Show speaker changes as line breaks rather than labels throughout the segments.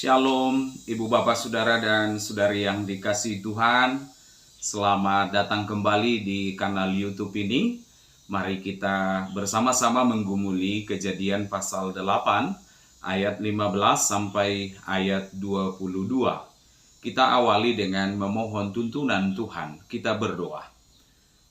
Shalom, Ibu Bapak Saudara dan Saudari yang dikasihi Tuhan. Selamat datang kembali di kanal YouTube ini. Mari kita bersama-sama menggumuli Kejadian pasal 8 ayat 15 sampai ayat 22. Kita awali dengan memohon tuntunan Tuhan. Kita berdoa.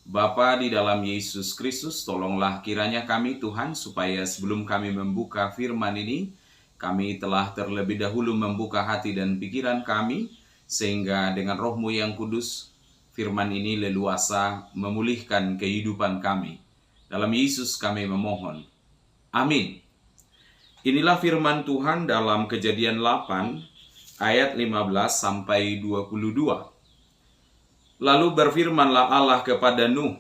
Bapa di dalam Yesus Kristus, tolonglah kiranya kami Tuhan supaya sebelum kami membuka firman ini, kami telah terlebih dahulu membuka hati dan pikiran kami, sehingga dengan Roh-Mu yang kudus, firman ini leluasa memulihkan kehidupan kami. Dalam Yesus kami memohon. Amin. Inilah firman Tuhan dalam Kejadian 8, ayat 15 sampai 22. Lalu berfirmanlah Allah kepada Nuh,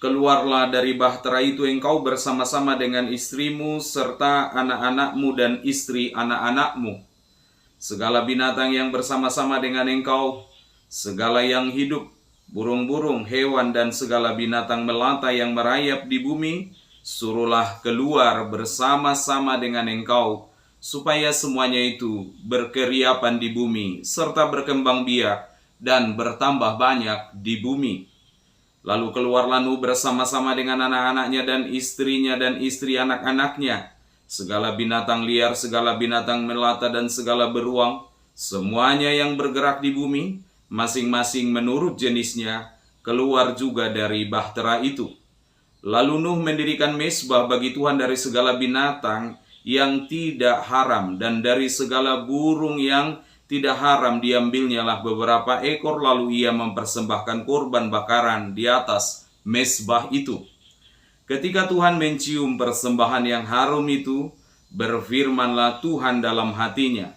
keluarlah dari bahtera itu engkau bersama-sama dengan istrimu serta anak-anakmu dan istri anak-anakmu. Segala binatang yang bersama-sama dengan engkau, segala yang hidup, burung-burung, hewan dan segala binatang melata yang merayap di bumi, suruhlah keluar bersama-sama dengan engkau, supaya semuanya itu berkeriapan di bumi, serta berkembang biak dan bertambah banyak di bumi. Lalu keluarlah Nuh bersama-sama dengan anak-anaknya dan istrinya dan istri anak-anaknya. Segala binatang liar, segala binatang melata dan segala beruang, semuanya yang bergerak di bumi, masing-masing menurut jenisnya, keluar juga dari bahtera itu. Lalu Nuh mendirikan mezbah bagi Tuhan dari segala binatang yang tidak haram dan dari segala burung yang tidak haram diambilnyalah beberapa ekor, lalu ia mempersembahkan korban bakaran di atas mezbah itu. Ketika Tuhan mencium persembahan yang harum itu, berfirmanlah Tuhan dalam hatinya,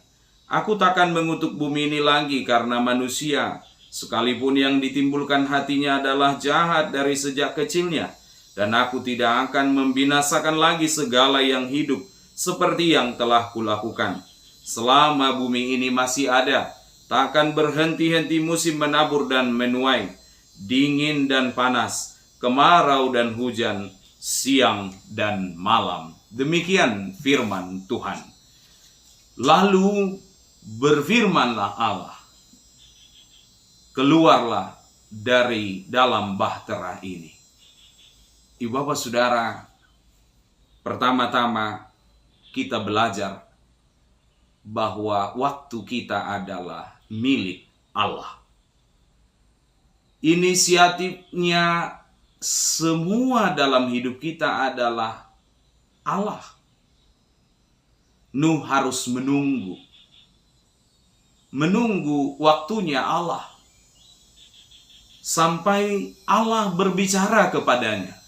aku takkan mengutuk bumi ini lagi karena manusia, sekalipun yang ditimbulkan hatinya adalah jahat dari sejak kecilnya, dan aku tidak akan membinasakan lagi segala yang hidup seperti yang telah kulakukan. Selama bumi ini masih ada, takkan berhenti-henti musim menabur dan menuai, dingin dan panas, kemarau dan hujan, siang dan malam. Demikian firman Tuhan. Lalu berfirmanlah Allah, keluarlah dari dalam bahtera ini. Ibu bapak saudara, pertama-tama kita belajar bahwa waktu kita adalah milik Allah. Inisiatifnya semua dalam hidup kita adalah Allah. Nuh harus menunggu waktunya Allah, sampai Allah berbicara kepadanya.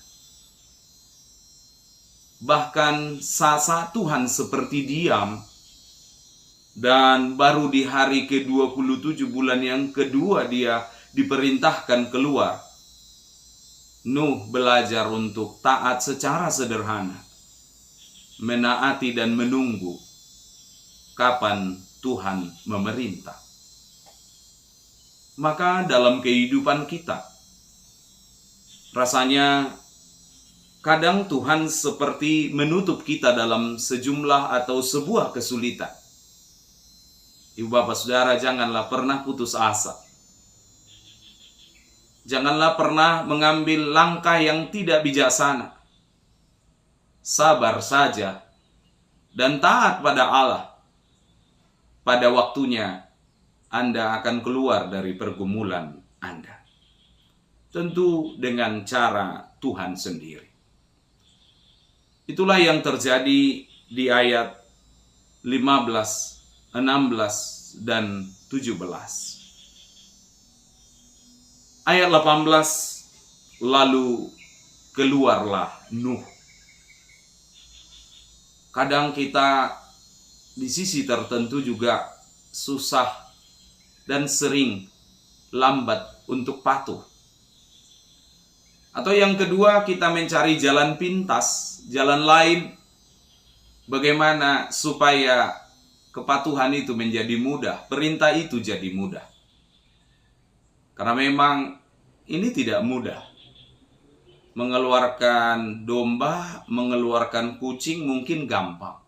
Bahkan saat Tuhan seperti diam, dan baru di hari ke-27 bulan yang kedua dia diperintahkan keluar. Nuh belajar untuk taat secara sederhana, menaati dan menunggu kapan Tuhan memerintah. Maka dalam kehidupan kita, rasanya kadang Tuhan seperti menutup kita dalam sejumlah atau sebuah kesulitan. Ibu bapak saudara, janganlah pernah putus asa. Janganlah pernah mengambil langkah yang tidak bijaksana. Sabar saja dan taat pada Allah. Pada waktunya Anda akan keluar dari pergumulan Anda. Tentu dengan cara Tuhan sendiri. Itulah yang terjadi di ayat 15, 16 dan 17. Ayat 18, lalu keluarlah Nuh. Kadang kita di sisi tertentu juga susah dan sering lambat untuk patuh. Atau yang kedua, kita mencari jalan pintas, jalan lain, bagaimana supaya kepatuhan itu menjadi mudah, perintah itu jadi mudah. Karena memang ini tidak mudah. Mengeluarkan domba, mengeluarkan kucing mungkin gampang.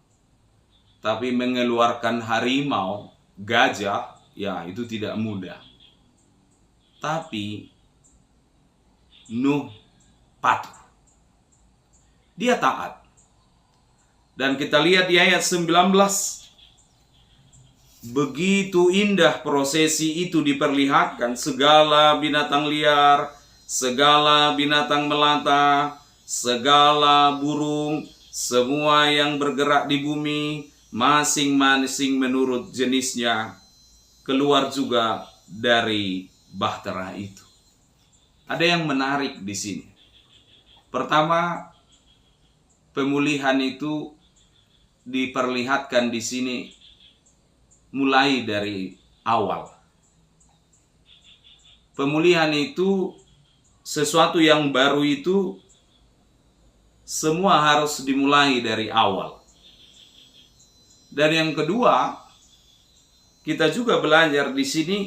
Tapi mengeluarkan harimau, gajah, ya itu tidak mudah. Tapi Nuh patuh. Dia taat. Dan kita lihat di ayat 19. Begitu indah prosesi itu diperlihatkan. Segala binatang liar, segala binatang melata, segala burung, semua yang bergerak di bumi, masing-masing menurut jenisnya, keluar juga dari bahtera itu. Ada yang menarik di sini. Pertama, pemulihan itu diperlihatkan di sini mulai dari awal. Pemulihan itu sesuatu yang baru itu semua harus dimulai dari awal. Dan yang kedua, kita juga belajar di sini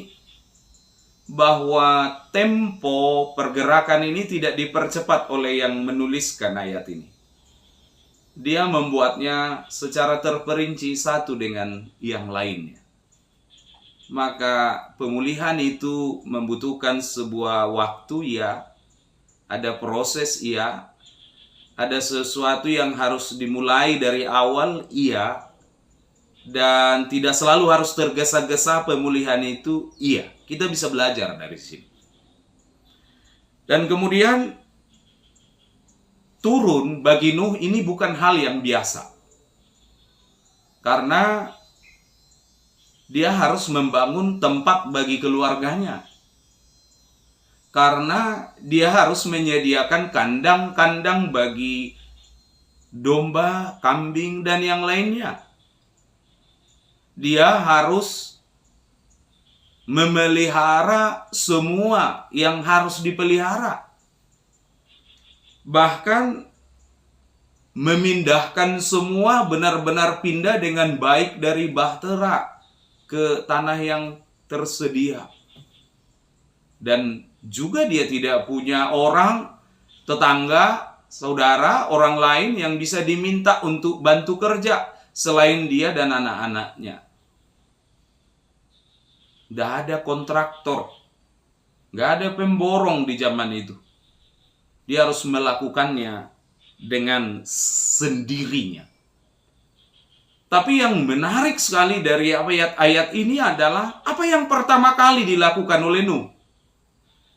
bahwa tempo pergerakan ini tidak dipercepat oleh yang menuliskan ayat ini. Dia membuatnya secara terperinci satu dengan yang lainnya. Maka pemulihan itu membutuhkan sebuah waktu, ya. Ada proses, ya. Ada sesuatu yang harus dimulai dari awal, iya. Dan tidak selalu harus tergesa-gesa pemulihan itu, iya. Kita bisa belajar dari sini. Dan kemudian turun bagi Nuh ini bukan hal yang biasa. Karena dia harus membangun tempat bagi keluarganya. Karena dia harus menyediakan kandang-kandang bagi domba, kambing, dan yang lainnya. Dia harus memelihara semua yang harus dipelihara. Bahkan memindahkan semua benar-benar pindah dengan baik dari bahtera ke tanah yang tersedia. Dan juga dia tidak punya orang, tetangga, saudara, orang lain yang bisa diminta untuk bantu kerja selain dia dan anak-anaknya. Tidak ada kontraktor, nggak ada pemborong di zaman itu. Dia harus melakukannya dengan sendirinya. Tapi yang menarik sekali dari ayat-ayat ini adalah apa yang pertama kali dilakukan oleh Nuh.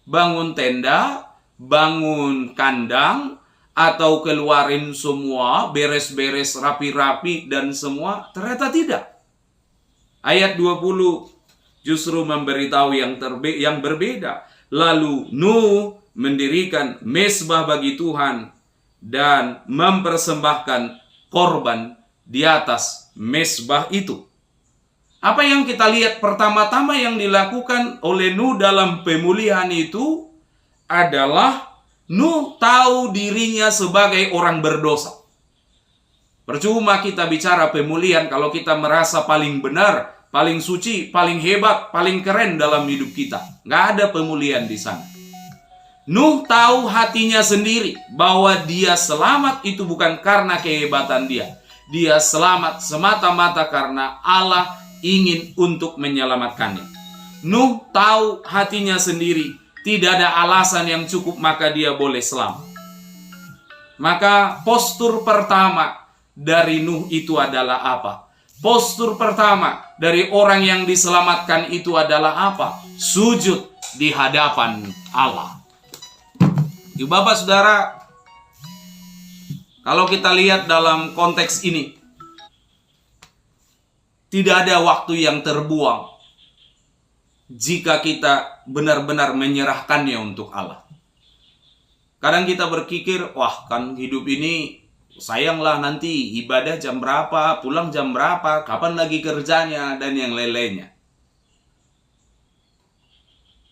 Bangun tenda, bangun kandang, atau keluarin semua, beres-beres rapi-rapi dan semua, ternyata tidak. Ayat 20 justru memberitahu yang berbeda. Lalu Nuh mendirikan mezbah bagi Tuhan dan mempersembahkan korban di atas mezbah itu. Apa yang kita lihat pertama-tama yang dilakukan oleh Nuh dalam pemulihan itu adalah Nuh tahu dirinya sebagai orang berdosa. Percuma kita bicara pemulihan kalau kita merasa paling benar, paling suci, paling hebat, paling keren dalam hidup kita. Nggak ada pemulihan di sana. Nuh tahu hatinya sendiri bahwa dia selamat itu bukan karena kehebatan dia. Dia selamat semata-mata karena Allah ingin untuk menyelamatkannya. Nuh tahu hatinya sendiri, tidak ada alasan yang cukup maka dia boleh selamat. Maka postur pertama dari Nuh itu adalah apa? Postur pertama dari orang yang diselamatkan itu adalah apa? Sujud di hadapan Allah. Ibu bapak saudara, kalau kita lihat dalam konteks ini, tidak ada waktu yang terbuang jika kita benar-benar menyerahkannya untuk Allah. Kadang kita berpikir, wah kan hidup ini sayanglah nanti ibadah jam berapa, pulang jam berapa, kapan lagi kerjanya, dan yang lain-lainnya.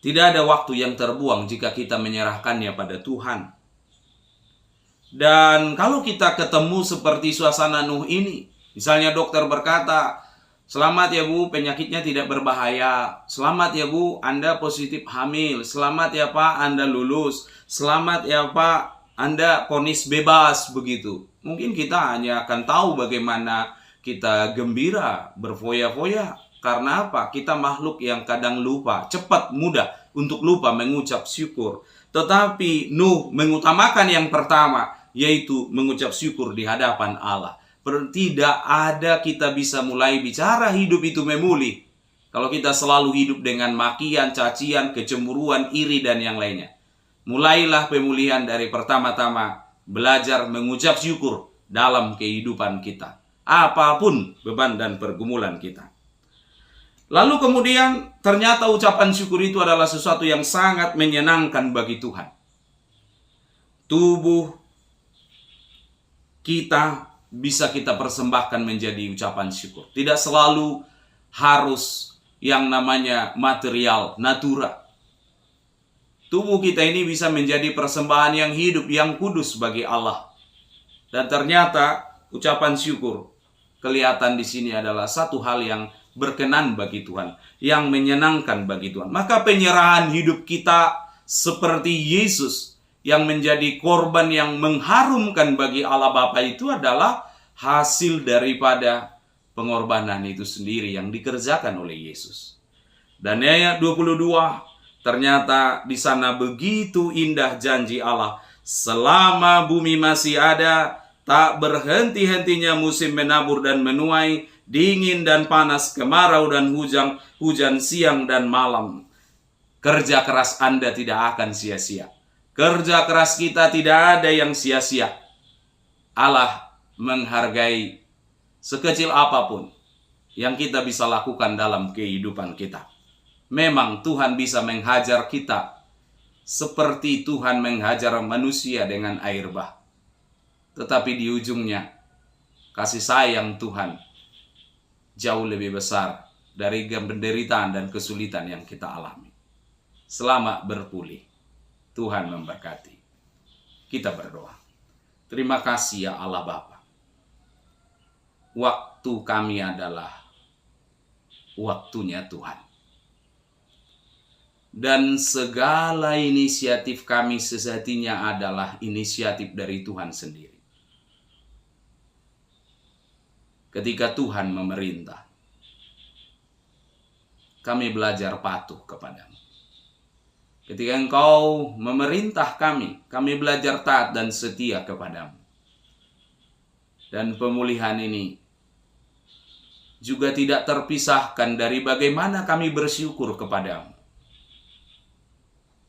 Tidak ada waktu yang terbuang jika kita menyerahkannya pada Tuhan. Dan kalau kita ketemu seperti suasana Nuh ini, misalnya dokter berkata, selamat ya Bu, penyakitnya tidak berbahaya. Selamat ya Bu, Anda positif hamil. Selamat ya Pak, Anda lulus. Selamat ya Pak, Anda vonis bebas, begitu. Mungkin kita hanya akan tahu bagaimana kita gembira, berfoya-foya. Karena apa? Kita makhluk yang kadang lupa, cepat mudah untuk lupa mengucap syukur. Tetapi Nuh mengutamakan yang pertama, yaitu mengucap syukur di hadapan Allah. Tidak ada kita bisa mulai bicara hidup itu memulih kalau kita selalu hidup dengan makian, cacian, kecemburuan, iri, dan yang lainnya. Mulailah pemulihan dari pertama-tama belajar mengucap syukur dalam kehidupan kita. Apapun beban dan pergumulan kita. Lalu kemudian ternyata ucapan syukur itu adalah sesuatu yang sangat menyenangkan bagi Tuhan. Tubuh kita bisa kita persembahkan menjadi ucapan syukur. Tidak selalu harus yang namanya material, natura. Tubuh kita ini bisa menjadi persembahan yang hidup, yang kudus bagi Allah. Dan ternyata ucapan syukur kelihatan di sini adalah satu hal yang berkenan bagi Tuhan, yang menyenangkan bagi Tuhan. Maka penyerahan hidup kita seperti Yesus yang menjadi korban yang mengharumkan bagi Allah Bapa itu adalah hasil daripada pengorbanan itu sendiri yang dikerjakan oleh Yesus. Dan ayat 22, ternyata di sana begitu indah janji Allah. Selama bumi masih ada, tak berhenti-hentinya musim menabur dan menuai, dingin dan panas, kemarau dan hujan siang dan malam. Kerja keras Anda tidak akan sia-sia. Kerja keras kita tidak ada yang sia-sia. Allah menghargai sekecil apapun yang kita bisa lakukan dalam kehidupan kita. Memang Tuhan bisa menghajar kita seperti Tuhan menghajar manusia dengan air bah. Tetapi di ujungnya, kasih sayang Tuhan jauh lebih besar dari penderitaan dan kesulitan yang kita alami. Selamat berpulih. Tuhan memberkati. Kita berdoa. Terima kasih ya Allah Bapa. Waktu kami adalah waktunya Tuhan. Dan segala inisiatif kami sejatinya adalah inisiatif dari Tuhan sendiri. Ketika Tuhan memerintah, kami belajar patuh kepadamu. Ketika Engkau memerintah kami belajar taat dan setia kepadamu. Dan pemulihan ini juga tidak terpisahkan dari bagaimana kami bersyukur kepadamu.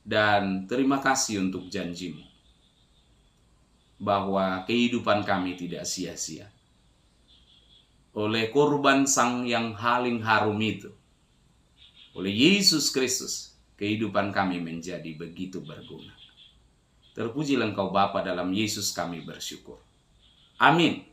Dan terima kasih untuk janjimu bahwa kehidupan kami tidak sia-sia. Oleh korban Sang yang paling harum itu, oleh Yesus Kristus, kehidupan kami menjadi begitu berguna. Terpujilah Engkau Bapa, dalam Yesus kami bersyukur. Amin.